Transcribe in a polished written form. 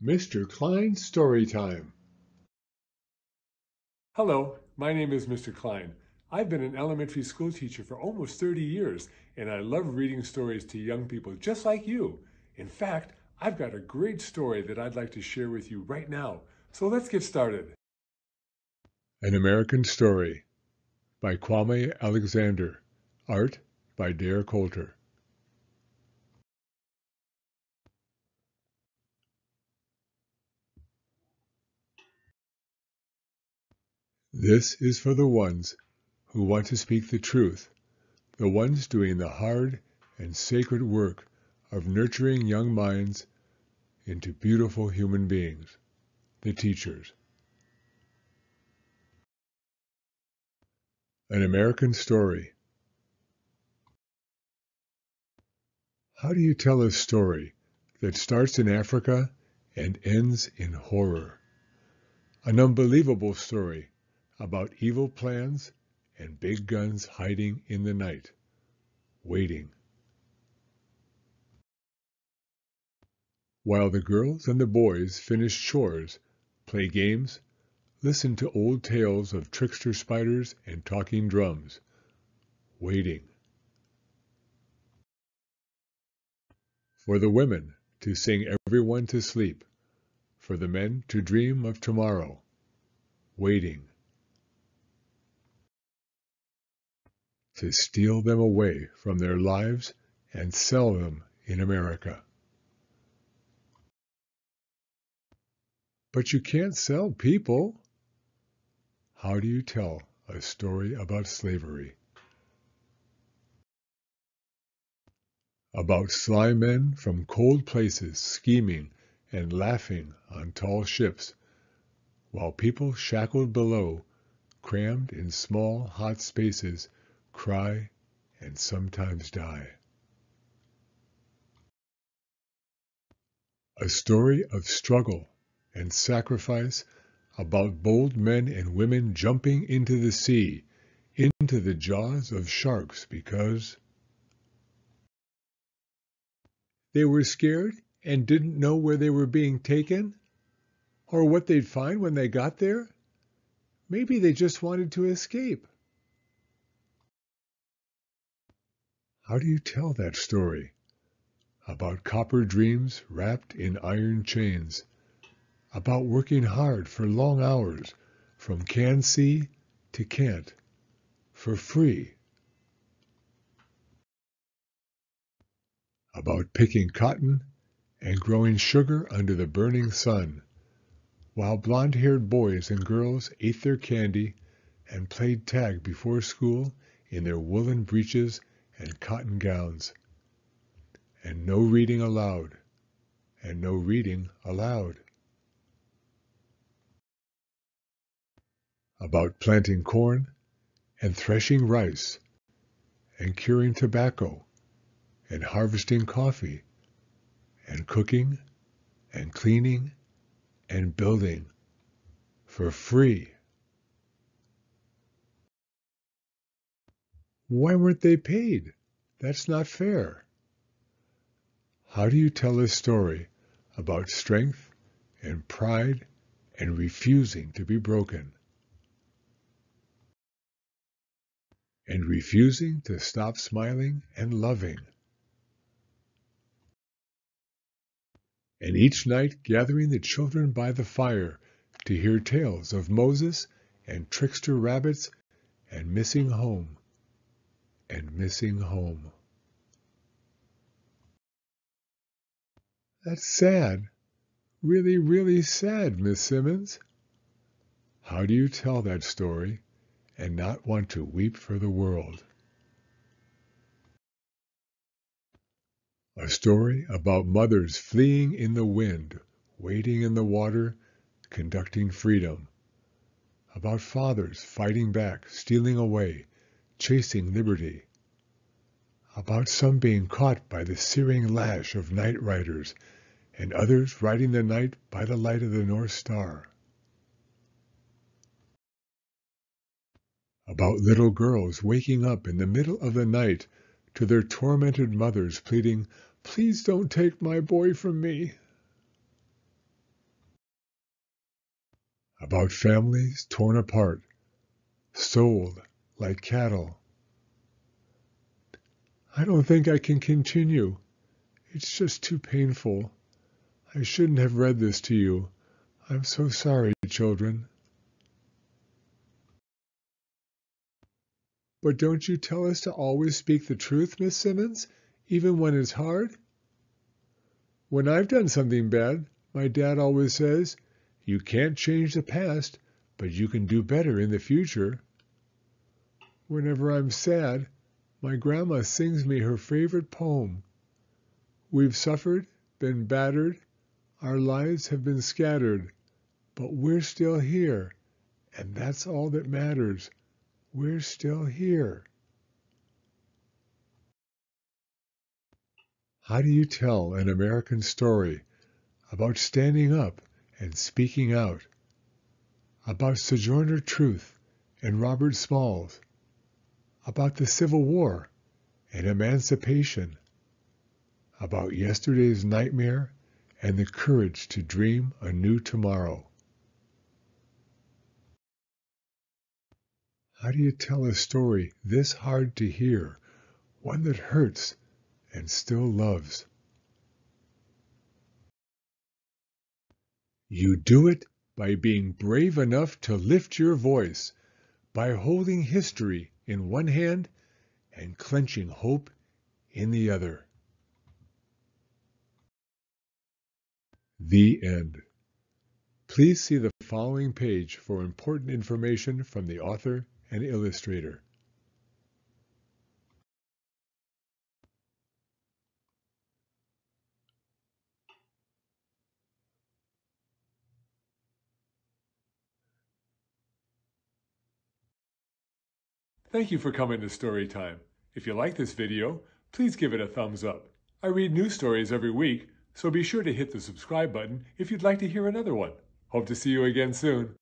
Mr. Klein's Story Time. Hello, my name is Mr. Klein. I've been an elementary school teacher for almost 30 years, and I love reading stories to young people just like you. In fact, I've got a great story that I'd like to share with you right now. So let's get started. An American Story by Kwame Alexander. Art by Dare Coulter. This is for the ones who want to speak the truth, the ones doing the hard and sacred work of nurturing young minds into beautiful human beings, the teachers. An American Story. How do you tell a story that starts in Africa and ends in horror? An unbelievable story about evil plans and big guns hiding in the night, waiting. While the girls and the boys finish chores, play games, listen to old tales of trickster spiders and talking drums, waiting. For the women to sing everyone to sleep, for the men to dream of tomorrow, waiting. To steal them away from their lives and sell them in America. But you can't sell people. How do you tell a story about slavery? About sly men from cold places scheming and laughing on tall ships, while people shackled below, crammed in small hot spaces, cry and sometimes die. A story of struggle and sacrifice about bold men and women jumping into the sea, into the jaws of sharks because they were scared and didn't know where they were being taken or what they'd find when they got there. Maybe they just wanted to escape. How do you tell that story? About copper dreams wrapped in iron chains, about working hard for long hours, from can see to can't, for free. About picking cotton and growing sugar under the burning sun, while blonde-haired boys and girls ate their candy and played tag before school in their woolen breeches and cotton gowns. And no reading aloud, and no reading aloud. About planting corn and threshing rice and curing tobacco and harvesting coffee and cooking and cleaning and building for free. Why weren't they paid? That's not fair. How do you tell a story about strength and pride and refusing to be broken? And refusing to stop smiling and loving? And each night gathering the children by the fire to hear tales of Moses and trickster rabbits and missing home and missing home. That's sad. Really, really sad, Miss Simmons. How do you tell that story and not want to weep for the world? A story about mothers fleeing in the wind, wading in the water, conducting freedom. About fathers fighting back, stealing away, chasing liberty. About some being caught by the searing lash of night riders, and others riding the night by the light of the North Star. About little girls waking up in the middle of the night to their tormented mothers pleading, "Please don't take my boy from me." about families torn apart, sold like cattle. I don't think I can continue. It's just too painful. I shouldn't have read this to you. I'm so sorry, children. But don't you tell us to always speak the truth, Miss Simmons, even when it's hard? When I've done something bad, my dad always says, you can't change the past, but you can do better in the future. Whenever I'm sad, my grandma sings me her favorite poem. We've suffered, been battered, our lives have been scattered, but we're still here, and that's all that matters. We're still here. How do you tell an American story about standing up and speaking out, about Sojourner Truth and Robert Smalls, about the Civil War and emancipation, about yesterday's nightmare and the courage to dream a new tomorrow? How do you tell a story this hard to hear, one that hurts and still loves? You do it by being brave enough to lift your voice, by holding history in one hand and clenching hope in the other. The end. Please see the following page for important information from the author and illustrator. Thank you for coming to Storytime. If you like this video, please give it a thumbs up. I read new stories every week, so be sure to hit the subscribe button if you'd like to hear another one. Hope to see you again soon.